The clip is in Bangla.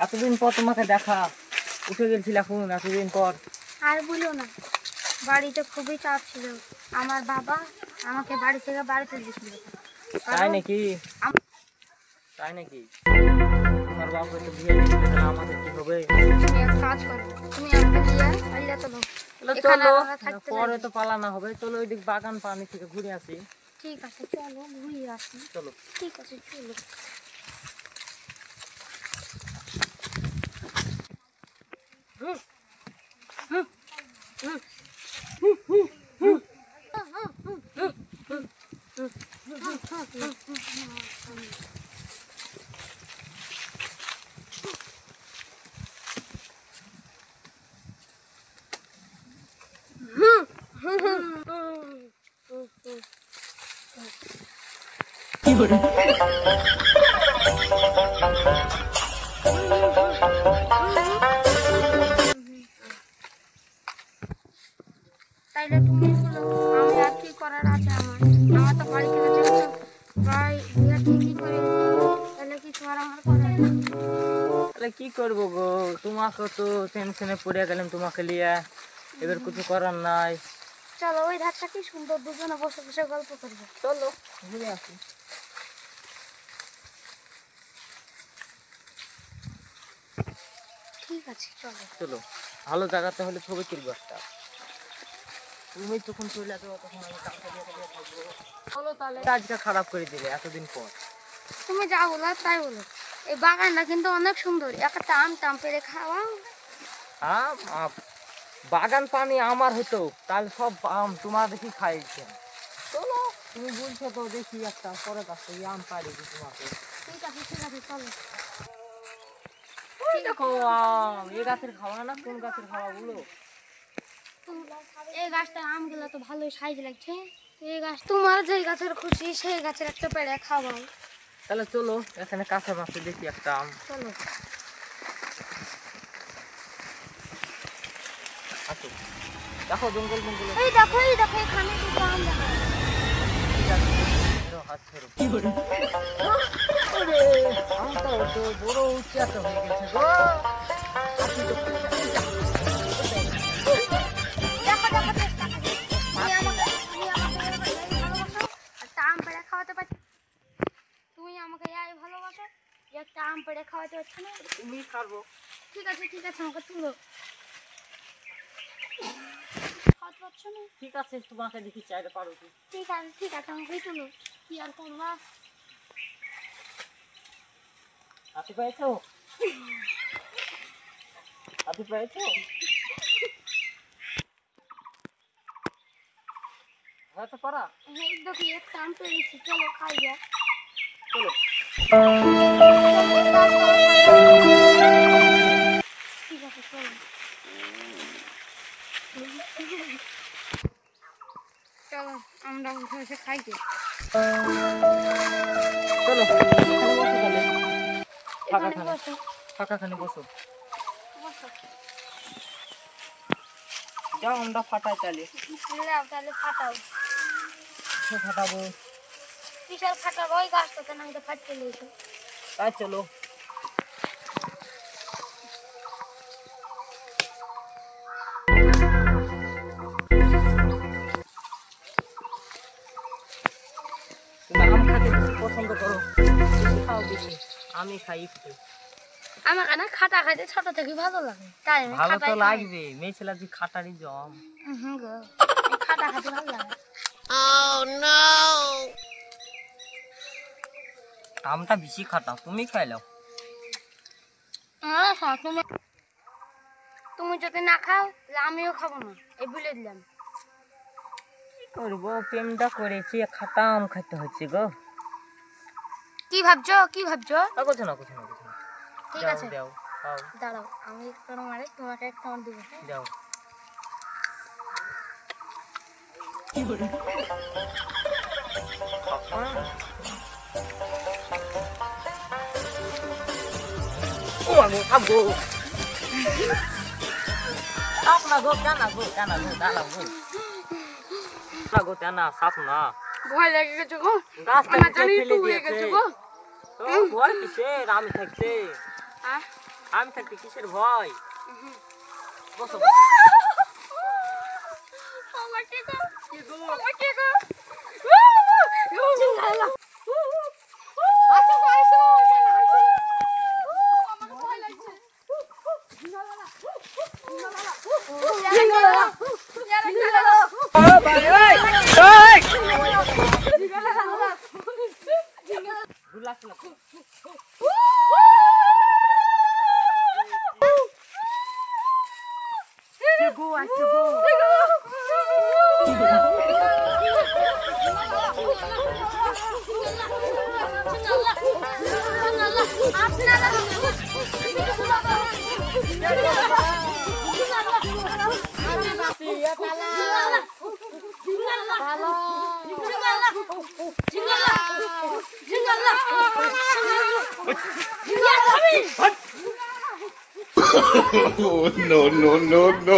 এতদিন পর তোমাকে দেখা, উঠে গেছিল এখন এতদিন পর। আর বলো না, বাড়িতে খুবই চাপ ছিল। আমার বাবা আমাকে বাড়ি থেকে বাড়িতে দিয়েছিল। তাই নাকি? তাই নাকি? তোমার বাবা তো বিয়ে দিয়েছিল, তাহলে আমাদের কি হবে? তুমি এক কাজ করো, তুমি আমাকে নিয়ে পালিয়ে চলো। চলো, পরে তো পালানো হবে। চলো ওইদিক বাগান পানি থেকে ঘুরে আসি। ঠিক আছে, চলো ঘুরিয়ে আসি। চলো। ঠিক আছে, চলো। তাইলে তুমি বলো, আমি আর কি করার আছে? আমার তো বাড়ি থেকে যেহেতু প্রায় বিয়ে ঠিকই করে, তাহলে কিছু আর আমার করার নেই। তাহলে কি করবো গো, তোমাকে তো টেনশনে পড়ে গেলাম তোমাকে লিয়ে, এবার কিছু করার নাই। চলো ওই ধারটা কি সুন্দর, দুজনে বসে বসে গল্প করবো। চলো ঘুরে আসি। ঠিক আছে, চলো। চলো, ভালো জায়গাতে হলে ছবি তুলবো একটা। তুমি যখন চলে যাবো তখন আমি কাছে দিয়ে থাকবো। চলো তাহলে, কাজটা খারাপ করে দিলে এতদিন পর। তুমি যা বলো তাই বলো। এই বাগানটা কিন্তু অনেক সুন্দর, একটা আম টাম পেরে খাওয়াও। আম? বাগান পানি আমার হতো, তাহলে সব আম তোমার দেখি খাইছে। চলো, তুমি বলছো তো, দেখি একটা পরে কাছে আম পাড়ি দিই তোমাকে। ঠিক আছে, ঠিক আছে, চলো। দেখো আম, এই গাছের খাওয়া না, কোন গাছের খাওয়া বলো? এই গাছটার আমগুলো তো ভালোই সাইজ লাগছে। এই গাছ, তোমার যে গাছের খুশি সেই গাছের একটা পেড়ে খাওয়াও। তাহলে চলো, এখানে কাছে মাছে দেখি একটা আম। চলো। আসো, দেখো জঙ্গল মঙ্গল। এই দেখো, এই দেখো, এখানে দুটো আম দেখা যাচ্ছে। হাত ধরো। ওরে, আমটা তো বড় উঁচু একটা হয়ে গেছে গো। দেখো, দেখো, চেষ্টা করো। তুমি আমাকে ভালোবাসো, একটা আম পেড়ে খাওয়াতে পারছি। তুমি আমাকে এই ভালোবাসো, একটা আম পেড়ে খাওয়াতে পারছো না। তুমি পারবো। ঠিক আছে, ঠিক আছে, আমাকে তুলো। খাওয়াতে পারছো না? ঠিক আছে, তোমাকে দেখি চাইলে পারো কি। ঠিক আছে, ঠিক আছে, আমাকে তুলো। কি আর করবা? হাতি পাইছো? হাতি পাইছো? হয়তো পারা। এই দেখি একটা আম পেড়েছি, চলো খাই যা। চলো। ঠিক আছে, চলো। চলো, আমরা উঠে এসে খাই গে। চলো, এখানে বসো তাহলে। এখানে বসো। ফাঁকাখানে বসো। বসো। যাও, আমরা ফাটাই তাহলে। নাও, তাহলে ফাটাও। ফাটাবো। কিসের ফাটাবো? ওই গাছটাতে না, আমি তো ফাটতে লেগেছে। তাই চলো। তুমি আম খেতে বেশি পছন্দ করো, বেশি খাও বেশি। আমি খাই একটু। আমার কাছে খাটা খাইতে ছোট থেকে ভালো লাগে, তাই আমি ভালো তো খাটাই খাই। লাগবে, মেয়ে ছেলে যে খাটারই জম। গো, আমি খাটা হাতে ভালো লাগে। আমটা বেশি খাটা, তুমি খাইলাও। তুমি তুমি যদি না খাও তাহলে আমিও খাবো না, এই বলে দিলাম। কি করবো, প্রেমটা করেছি, খাটা আম খাইতে হচ্ছে গো। কি ভাবছো, কি ভাবছো? কিছু না, কিছু না, কিছু না। ঠিক দাও, আছে, দাও, খাও, দাঁড়াও, আমি একটা মারে তোমাকে একটা দেবো। দাও। ও আমি খাবো। সাপ না গো, টানা গো, টানা গো, টানা গো। না গো, টানা, সাপ না। ভয় লেগে গেছে গো, গাছ আমার থেকে জানি ফেলে একটু হয়ে দিয়েছে। গেছে গো। তো ভয় কিসের, আমি থাকতে? হ্যাঁ? আমি থাকতে কিসের ভয়? বসো, আমার কি গো? বসো। আমার কি গো? চিল্লালা। আসো গো, আসো, আসো। আমাকে ভয় লাগছে। চিল্লালা। চিল্লালা। Oh, no, no, no, no.